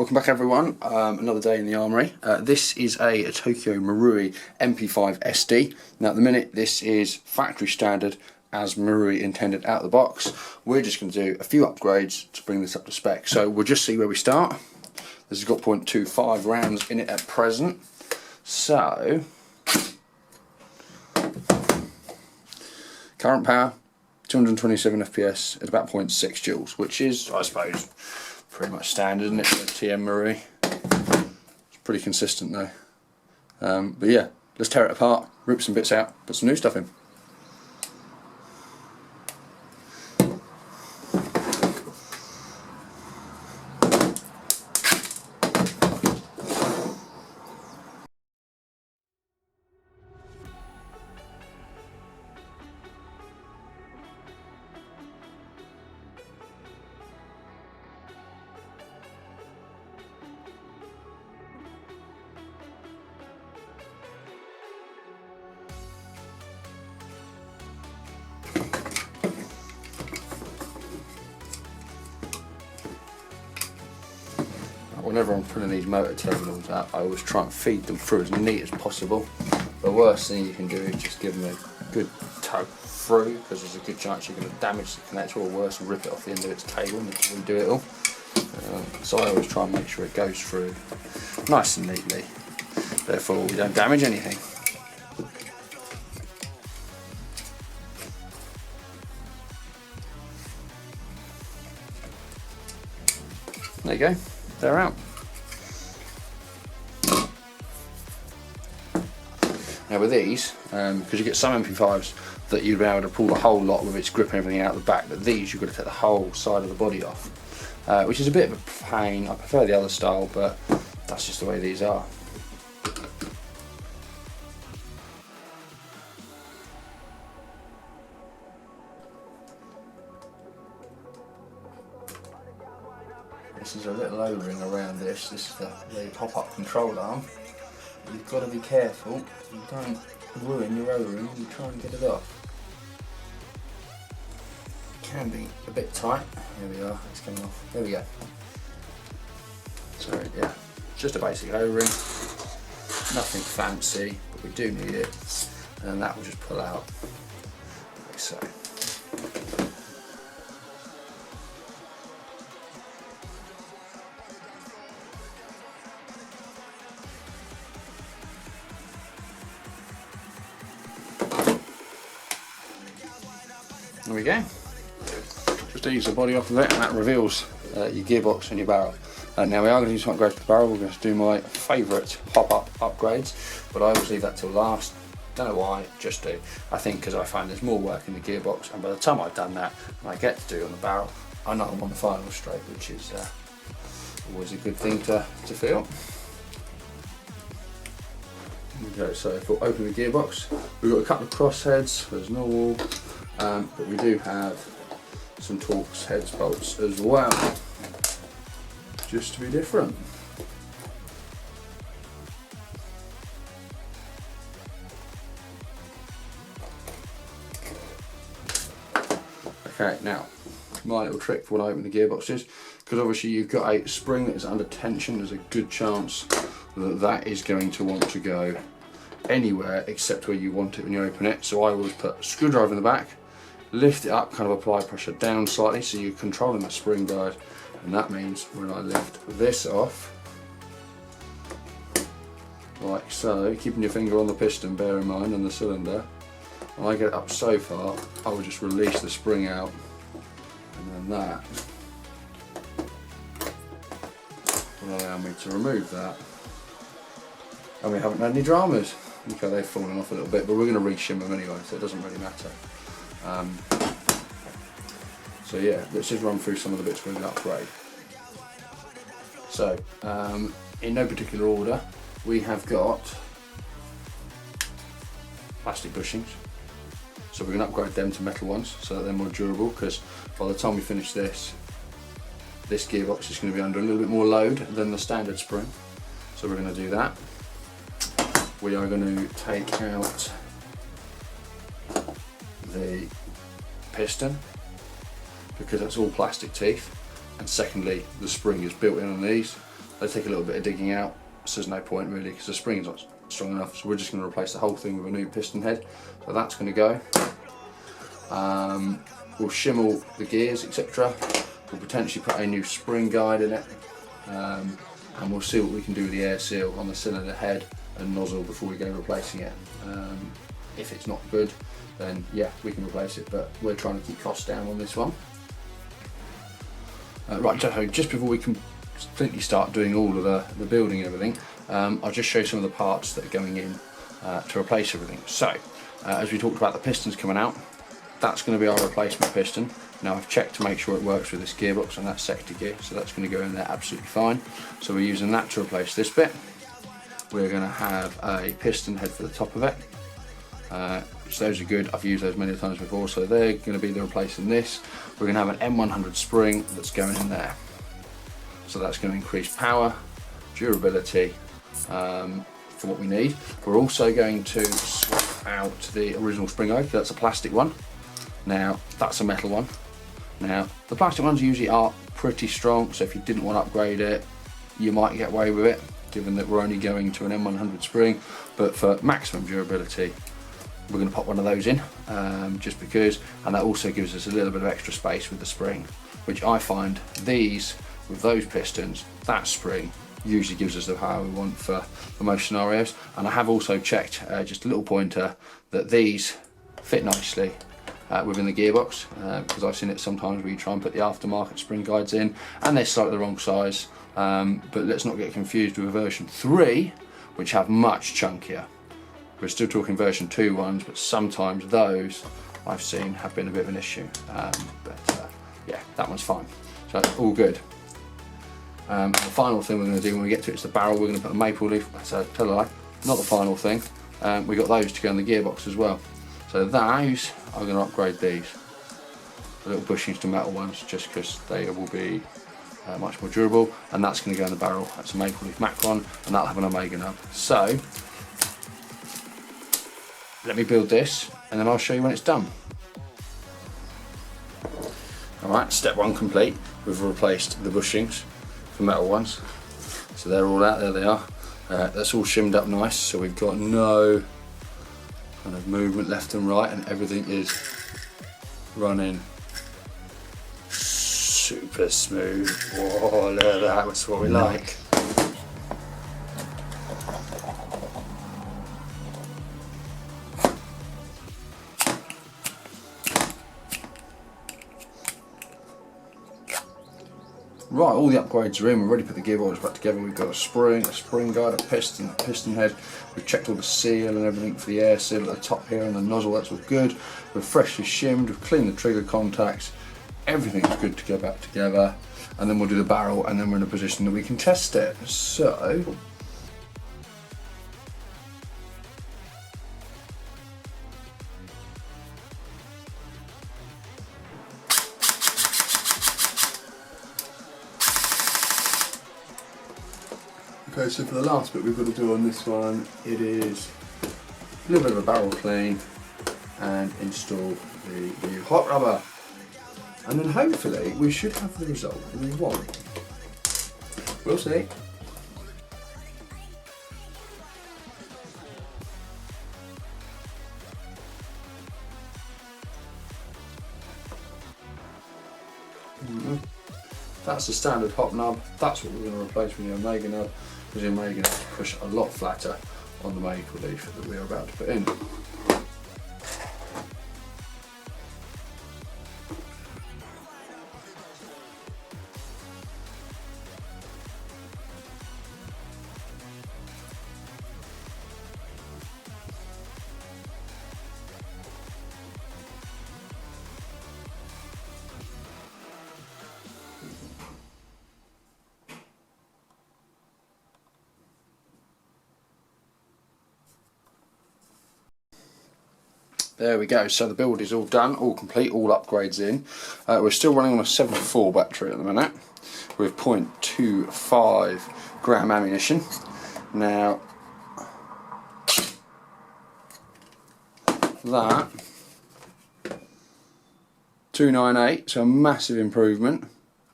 Welcome back everyone, another day in the armoury. This is a Tokyo Marui MP5 SD. Now at the minute this is factory standard as Marui intended out of the box. We're just going to do a few upgrades to bring this up to spec. So we'll just see where we start. This has got 0.25 rounds in it at present. So, current power, 227 FPS at about 0.6 joules, which is, I suppose, pretty much standard, isn't it, for TM Marui? It's pretty consistent though. But yeah, let's tear it apart, rip some bits out, put some new stuff in. Whenever I'm putting these motor terminals out, I always try and feed them through as neat as possible. The worst thing you can do is just give them a good tug through, because there's a good chance you're going to damage the connector, or worse, rip it off the end of its cable and redo it all. So I always try and make sure it goes through nice and neatly, therefore we don't damage anything. There you go. They're out. Now with these, because you get some MP5s that you'd be able to pull the whole lot with its grip and everything out the back, but these you've got to take the whole side of the body off, which is a bit of a pain. I prefer the other style, but that's just the way these are. This is a little O-ring around this. This is the pop-up control arm. You've got to be careful you don't ruin your O-ring when you try and get it off. It can be a bit tight. Here we are, it's coming off. There we go. So yeah, just a basic O-ring. Nothing fancy, but we do need it. And that will just pull out like so. There we go. Just ease the body off of it, and that reveals your gearbox and your barrel. Now we are going to do some upgrades to the barrel. We're going to do my favourite pop-up upgrades, but I always leave that till last. Don't know why, just do. I think because I find there's more work in the gearbox, and by the time I've done that and I get to do it on the barrel, I know I'm on the final straight, which is always a good thing to feel. Okay, so if we'll open the gearbox, we've got a couple of cross heads, there's normal. But we do have some Torx heads bolts as well, just to be different. Okay, now my little trick for when I open the gearbox is, because obviously you've got a spring that is under tension, there's a good chance that that is going to want to go anywhere except where you want it when you open it. So I always put a screwdriver in the back, lift it up, kind of apply pressure down slightly so you're controlling the spring guide, and that means when I lift this off, like so, keeping your finger on the piston, bear in mind, and the cylinder, when I get it up so far, I will just release the spring out, and then that will allow me to remove that. And we haven't had any dramas. Okay, they've fallen off a little bit, but we're going to re-shim them anyway, so it doesn't really matter. So yeah, let's just run through some of the bits we're going to upgrade. So, in no particular order, we have got plastic bushings. So we're going to upgrade them to metal ones, so that they're more durable, because by the time we finish this gearbox is going to be under a little bit more load than the standard spring. So we're going to do that. We are going to take out the piston, because that's all plastic teeth, and secondly the spring is built in on these, They take a little bit of digging out, so there's no point really because the spring's not strong enough, so we're just going to replace the whole thing with a new piston head. So that's going to go. We'll shimmel the gears, etc. We'll potentially put a new spring guide in it, and we'll see what we can do with the air seal on the cylinder head and nozzle before we go replacing it. If it's not good, then yeah, we can replace it, but we're trying to keep costs down on this one. Right, so just before we completely start doing all of the building and everything, I'll just show you some of the parts that are going in to replace everything. So, as we talked about the pistons coming out, that's going to be our replacement piston. Now I've checked to make sure it works with this gearbox and that sector gear, so that's going to go in there absolutely fine. So we're using that to replace this bit. We're going to have a piston head for the top of it. So those are good, I've used those many times before, so they're going to be the replacing this. We're going to have an M100 spring that's going in there. So that's going to increase power, durability, for what we need. We're also going to swap out the original spring guide, that's a plastic one. Now that's a metal one. Now the plastic ones usually are pretty strong, so if you didn't want to upgrade it, you might get away with it, given that we're only going to an M100 spring. But for maximum durability, we're going to pop one of those in, just because, and that also gives us a little bit of extra space with the spring, which I find these, with those pistons, that spring usually gives us the power we want for most scenarios. And I have also checked, just a little pointer, that these fit nicely within the gearbox, because I've seen it sometimes where you try and put the aftermarket spring guides in and they're slightly the wrong size, but let's not get confused with version 3, which have much chunkier. We're still talking version 2 ones, but sometimes those I've seen have been a bit of an issue, but yeah, that one's fine, so that's all good. The final thing we're going to do when we get to it is the barrel. We're going to put a maple leaf, so tell a lie, not the final thing. We got those to go in the gearbox as well. So those, I'm going to upgrade these, the little bushings to metal ones, just because they will be much more durable, and that's going to go in the barrel. That's a maple leaf Macron, and that'll have an Omega nub. So let me build this, and then I'll show you when it's done. Alright, step 1 complete. We've replaced the bushings for metal ones, so they're all out, there they are. That's all shimmed up nice, so we've got no kind of movement left and right, and everything is running super smooth. Whoa, look at that, that's what we like. Right, all the upgrades are in, we've already put the gearbox back together. We've got a spring guide, a piston head. We've checked all the seal and everything for the air seal at the top here and the nozzle, that's all good. We've freshly shimmed, we've cleaned the trigger contacts. Everything's good to go back together. And then we'll do the barrel, and then we're in a position that we can test it. So, okay, so for the last bit we've got to do on this one, it is a little bit of a barrel clean and install the new hot rubber. And then hopefully we should have the result that we want. We'll see. That's the standard hop nub. That's what we're going to replace with the Omega nub, because the Omega nub push a lot flatter on the maple leaf that we are about to put in. There we go, so the build is all done, all complete, all upgrades in. We're still running on a 74 battery at the minute with 0.25 gram ammunition. Now, that, 298, so a massive improvement.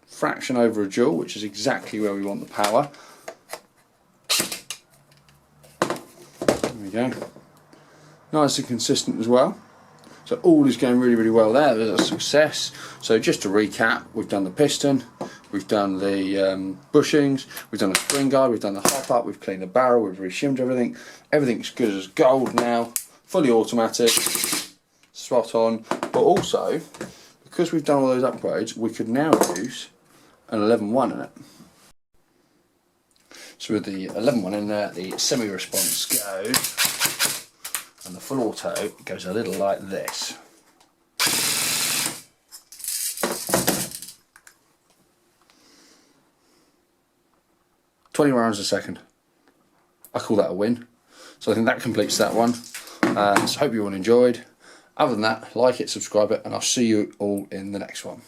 Fraction over a Joule, which is exactly where we want the power. There we go. Nice and consistent as well. So all is going really, really well there. There's a success. So just to recap, we've done the piston, we've done the bushings, we've done the spring guard, we've done the hop up, we've cleaned the barrel, we've reshimmed everything. Everything's good as gold now. Fully automatic, spot on. But also, because we've done all those upgrades, we could now use an 11.1 in it. So with the 11.1 in there, the semi-response goes, and the full auto goes a little like this. $20 a second. I call that a win. So I think that completes that one. So I hope you all enjoyed. Other than that, like it, subscribe it, and I'll see you all in the next one.